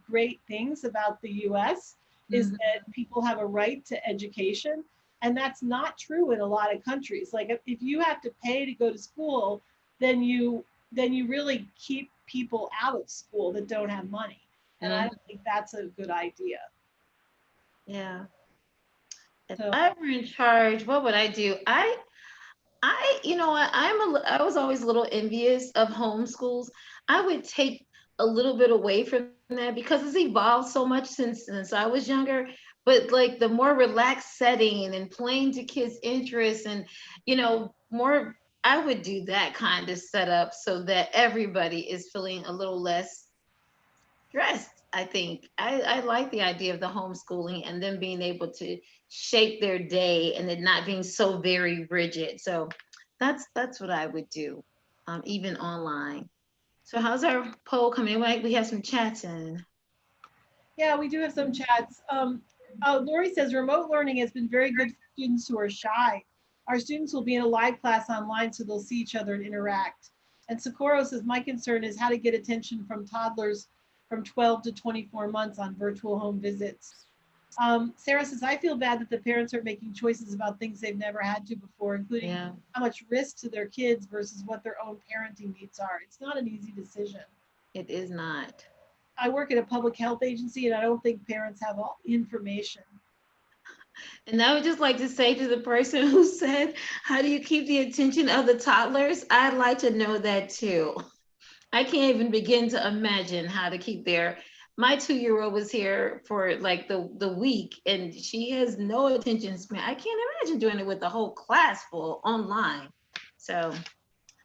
great things about the US is that people have a right to education. And that's not true in a lot of countries. Like if you have to pay to go to school, then you really keep people out of school that don't have money. And I don't think that's a good idea. Yeah. If I were in charge, what would I do? You know, I was always a little envious of homeschools. I would take a little bit away from that because it's evolved so much since I was younger. But like the more relaxed setting and playing to kids' interests and, you know, more, I would do that kind of setup so that everybody is feeling a little less stressed. I think I like the idea of the homeschooling and them being able to shape their day and it not being so very rigid. So that's what I would do, even online. So how's our poll coming? We have some chats in. Yeah, we do have some chats. Lori says remote learning has been very good for students who are shy. Our students will be in a live class online so they'll see each other and interact. And Socorro says, my concern is how to get attention from toddlers from 12 to 24 months on virtual home visits. Sarah says, I feel bad that the parents are making choices about things they've never had to before, including Yeah, how much risk to their kids versus what their own parenting needs are. It's not an easy decision. it is not. I work at a public health agency and I don't think parents have all the information. And I would just like to say to the person who said, how do you keep the attention of the toddlers? I'd like to know that too. I can't even begin to imagine how to keep my 2-year-old was here for like the week and she has no attention span. I can't imagine doing it with the whole class full online. So I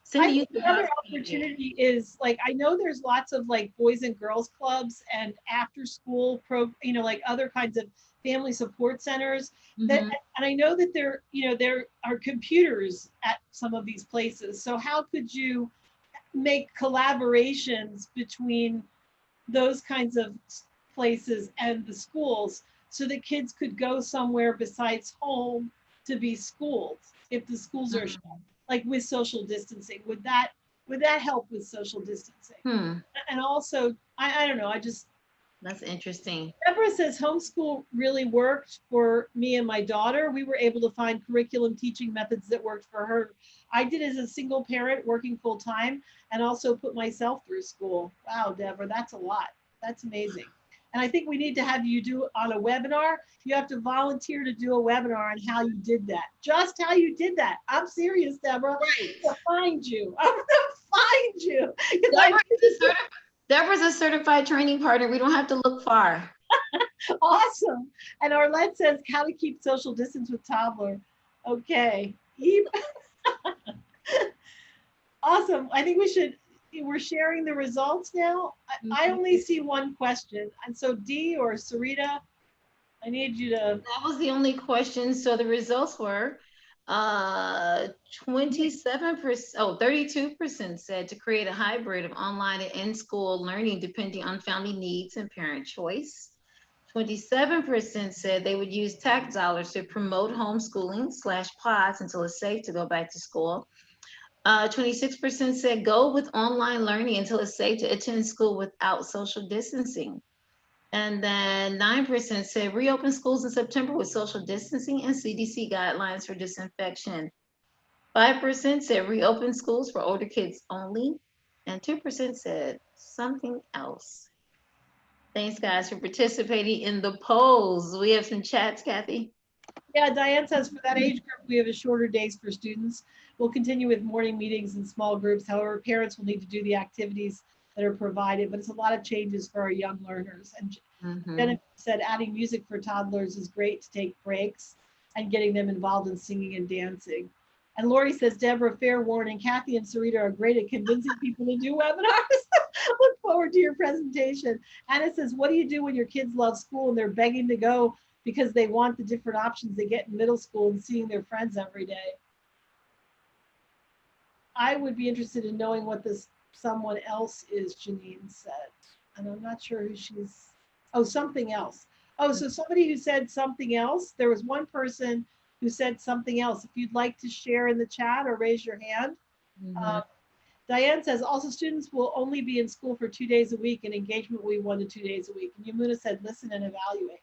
Cindy, you think the other opportunity is like, I know there's lots of like boys and girls clubs and after school like other kinds of family support centers that, Mhm. and I know that there are computers at some of these places. So how could you make collaborations between those kinds of places and the schools so that kids could go somewhere besides home to be schooled if the schools are shut, like with social distancing? Would that help with social distancing? And also, I don't know, That's interesting. Deborah says homeschool really worked for me and my daughter. We were able to find curriculum teaching methods that worked for her. I did as a single parent working full time and also put myself through school. Wow, Deborah, that's a lot. That's amazing. And I think we need to have you do on a webinar. You have to volunteer to do a webinar on how you did that. Just how you did that. I'm serious, Deborah. Right. I'm gonna find you. I'm gonna find you. Deborah's a certified training partner. We don't have to look far. Awesome. And Arlette says, how to keep social distance with toddler. Okay. Awesome. I think we're sharing the results now. I only see one question. And so Dee or Sarita, I need you to. That was the only question. So the results were 32% said to create a hybrid of online and in-school learning depending on family needs and parent choice. 27% said they would use tax dollars to promote homeschooling / pods until it's safe to go back to school. 26% said go with online learning until it's safe to attend school without social distancing. And then 9% said reopen schools in September with social distancing and CDC guidelines for disinfection. 5% said reopen schools for older kids only. And 2% said something else. Thanks, guys, for participating in the polls. We have some chats, Katthe. Yeah, Diane says for that age group, we have a shorter days for students. We'll continue with morning meetings in small groups. However, parents will need to do the activities that are provided, but it's a lot of changes for our young learners. And Jennifer said adding music for toddlers is great to take breaks and getting them involved in singing and dancing. And Lori says, Deborah, fair warning, Katthe and Sarita are great at convincing people to do webinars. Look forward to your presentation. Anna says, what do you do when your kids love school and they're begging to go because they want the different options they get in middle school and seeing their friends every day? I would be interested in knowing what this someone else is, Janine said. And I'm not sure who she's, oh, something else. Oh, so somebody who said something else. There was one person who said something else. If you'd like to share in the chat or raise your hand. Diane says, also students will only be in school for 2 days a week and engagement will be 1 to 2 days a week. And Yamuna said, listen and evaluate.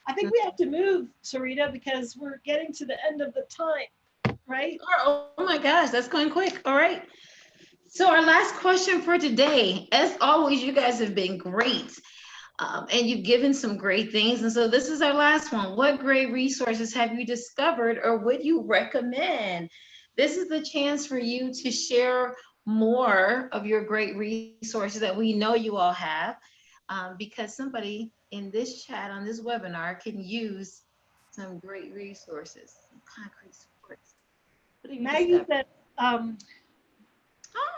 I think we have to move, Sarita, because we're getting to the end of the time, right? Oh my gosh, that's going quick. All right. So our last question for today, as always, you guys have been great. And you've given some great things. And so this is our last one. What great resources have you discovered or would you recommend? This is the chance for you to share more of your great resources that we know you all have, because somebody in this chat on this webinar can use some great resources, some concrete supports. Maggie said,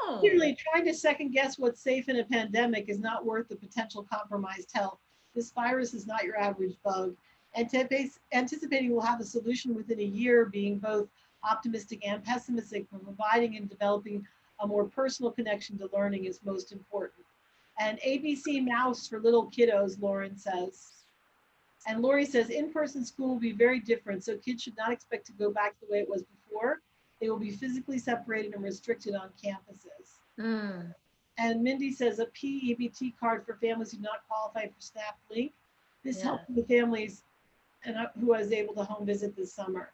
Oh. clearly trying to second guess what's safe in a pandemic is not worth the potential compromised health. This virus is not your average bug. Anticipating we'll have a solution within a year, being both optimistic and pessimistic, but providing and developing a more personal connection to learning is most important. And ABC Mouse for little kiddos, Lauren says. And Lori says, in-person school will be very different, so kids should not expect to go back to the way it was before. They will be physically separated and restricted on campuses. And Mindy says, a PEBT card for families who do not qualify for SNAP link. This helps the families who was able to home visit this summer.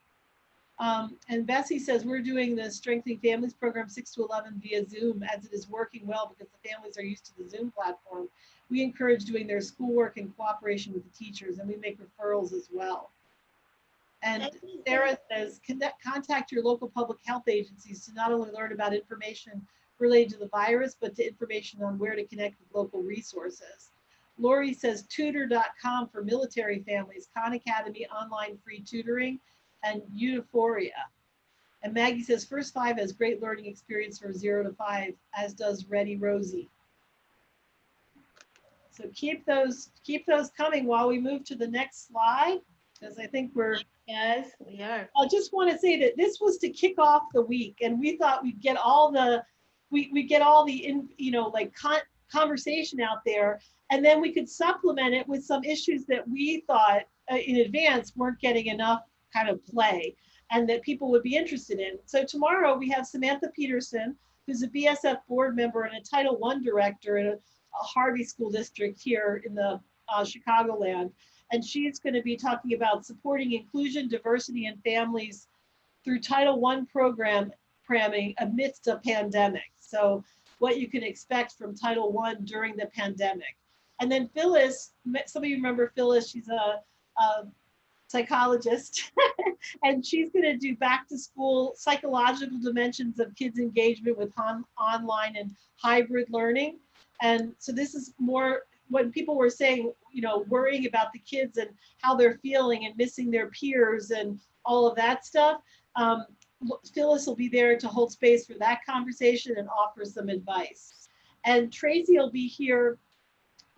And Bessie says, we're doing the Strengthening Families program 6 to 11 via Zoom, as it is working well because the families are used to the Zoom platform. We encourage doing their schoolwork in cooperation with the teachers, and we make referrals as well. And Sarah says, contact your local public health agencies to not only learn about information related to the virus, but to information on where to connect with local resources. Lori says, tutor.com for military families, Khan Academy online free tutoring, and Euphoria. And Maggie says, First Five has great learning experience for 0 to 5, as does Ready Rosie. So keep those coming while we move to the next slide, because I think we're. Yes, we are. I just want to say that this was to kick off the week, and we thought we'd get all the, conversation out there, and then we could supplement it with some issues that we thought in advance weren't getting enough kind of play and that people would be interested in. So tomorrow we have Samantha Peterson, who's a BSF board member and a Title I director in a Harvey School District here in the Chicagoland. And she's going to be talking about supporting inclusion, diversity, and families through Title I programming amidst a pandemic. So what you can expect from Title I during the pandemic. And then Phyllis, some of you remember Phyllis, she's a psychologist, and she's going to do back to school psychological dimensions of kids' engagement with online and hybrid learning. And so this is more when people were saying, worrying about the kids and how they're feeling and missing their peers and all of that stuff. Phyllis will be there to hold space for that conversation and offer some advice. And Tracy will be here,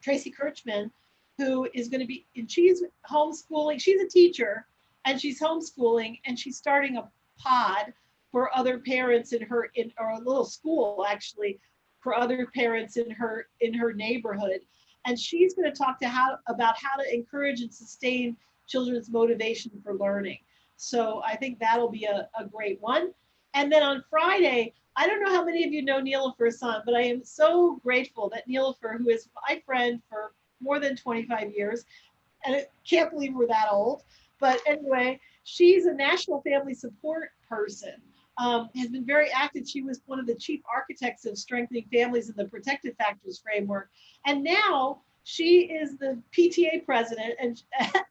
Tracy Kirchman, who is going to be, and she's homeschooling. She's a teacher and she's homeschooling, and she's starting a pod for other parents or a little school actually for other parents in her neighborhood. And she's going to talk about how to encourage and sustain children's motivation for learning. So I think that'll be a great one. And then on Friday, I don't know how many of you know Nilofer Son, but I am so grateful that Nilofer, who is my friend for more than 25 years, and I can't believe we're that old, but anyway, she's a national family support person, has been very active. She was one of the chief architects of strengthening families in the protective factors framework. And now she is the PTA president and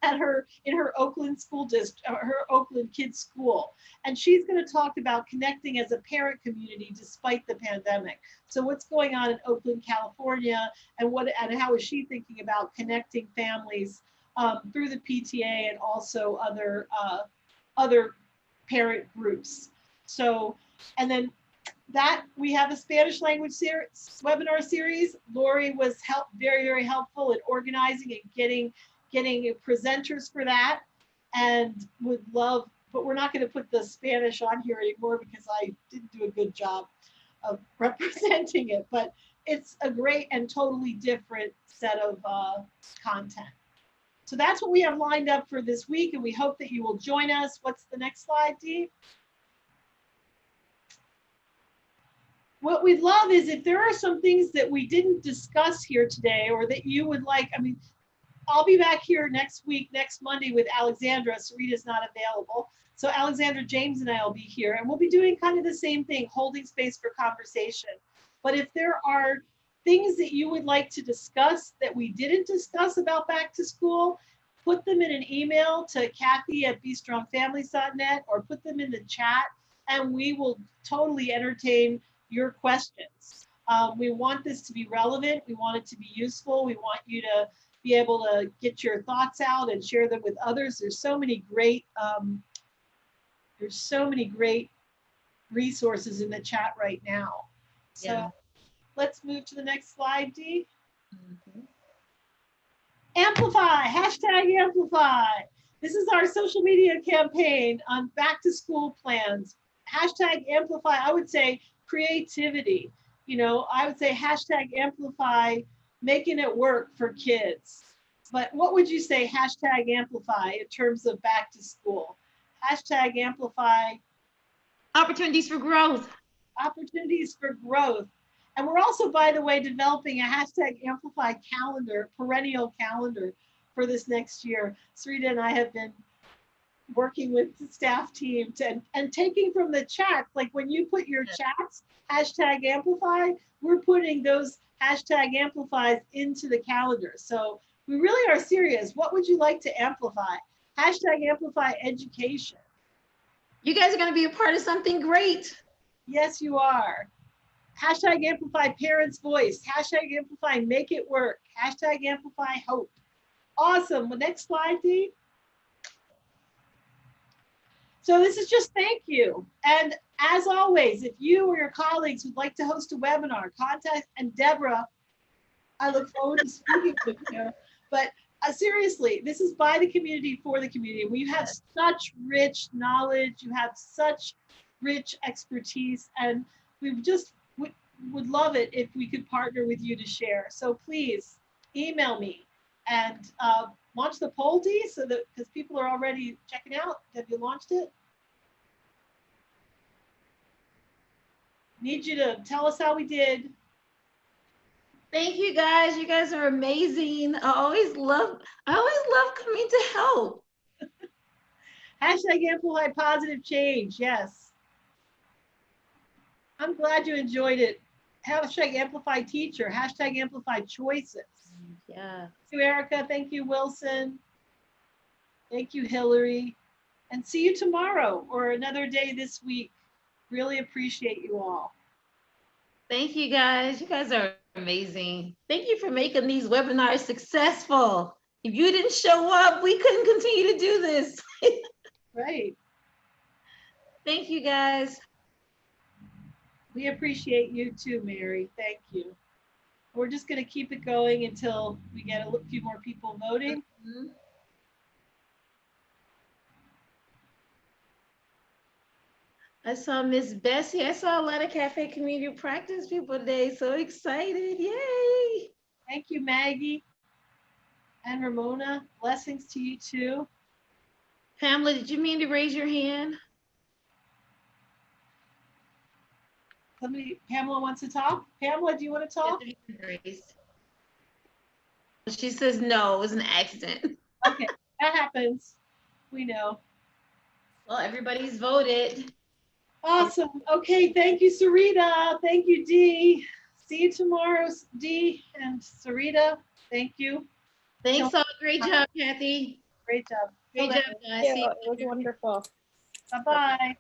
in her Oakland school district, her Oakland kids school. And she's going to talk about connecting as a parent community despite the pandemic. So what's going on in Oakland, California, and how is she thinking about connecting families through the PTA and also other parent groups. So, and then that we have a Spanish language webinar series. Lori was very, very helpful in organizing and getting presenters for that, and would love, but we're not going to put the Spanish on here anymore because I didn't do a good job of representing it, but it's a great and totally different set of content. So that's what we have lined up for this week, and we hope that you will join us. What's the next slide, Dee? What we'd love is if there are some things that we didn't discuss here today or that you would like, I'll be back here next week, next Monday with Alexandra. Sarita's not available. So Alexandra James and I will be here, and we'll be doing kind of the same thing, holding space for conversation. But if there are things that you would like to discuss that we didn't discuss about back to school, put them in an email to Katthe@BeStrongFamilies.net or put them in the chat, and we will totally entertain your questions. We want this to be relevant. We want it to be useful. We want you to be able to get your thoughts out and share them with others. There's so many great resources in the chat right now. So yeah. Let's move to the next slide, Dee. Mm-hmm. Amplify, #Amplify. This is our social media campaign on back to school plans. #Amplify, I would say creativity. I would say #Amplify, making it work for kids. But what would you say #Amplify in terms of back to school? #Amplify. Opportunities for growth. Opportunities for growth. And we're also, by the way, developing a #Amplify calendar, perennial calendar for this next year. Sarita and I have been working with the staff team and taking from the chats, like when you put your chats, hashtag amplify, we're putting those hashtag amplifies into the calendar. So we really are serious. What would you like to amplify? Hashtag amplify education. You guys are going to be a part of something great. Yes, you are. Hashtag amplify parents' voice. Hashtag amplify make it work. Hashtag amplify hope. Awesome. Well, next slide, Dee. So this is just thank you. And as always, if you or your colleagues would like to host a webinar, contact and Deborah. I look forward to speaking with you. But seriously, this is by the community for the community. We have such rich knowledge. You have such rich expertise, and we just would love it if we could partner with you to share. So please email me and launch the poll, Dee, so that because people are already checking out. Have you launched it? Need you to tell us how we did. Thank you guys. You guys are amazing. I always love coming to help. Hashtag amplify positive change. Yes. I'm glad you enjoyed it. Hashtag amplify teacher. Hashtag amplify choices. Yeah. Thank you, Erica. Thank you, Wilson. Thank you, Hillary. And see you tomorrow or another day this week. Really appreciate you all. Thank you guys. You guys are amazing. Thank you for making these webinars successful. If you didn't show up, we couldn't continue to do this. Right. Thank you guys. We appreciate you too, Mary. Thank you. We're just going to keep it going until we get a few more people voting. Mm-hmm. I saw Miss Bessie. I saw a lot of Cafe community practice people today. So excited. Yay. Thank you, Maggie and Ramona. Blessings to you too. Pamela, did you mean to raise your hand? Pamela wants to talk. Pamela, do you want to talk? She says no, it was an accident. Okay, that happens. We know. Well, everybody's voted. Awesome. Okay, thank you, Sarita. Thank you, Dee. See you tomorrow, Dee and Sarita. Thank you. Thanks all. Great job, Katthe. Great job. Great job, guys. See you. It was wonderful. Bye-bye.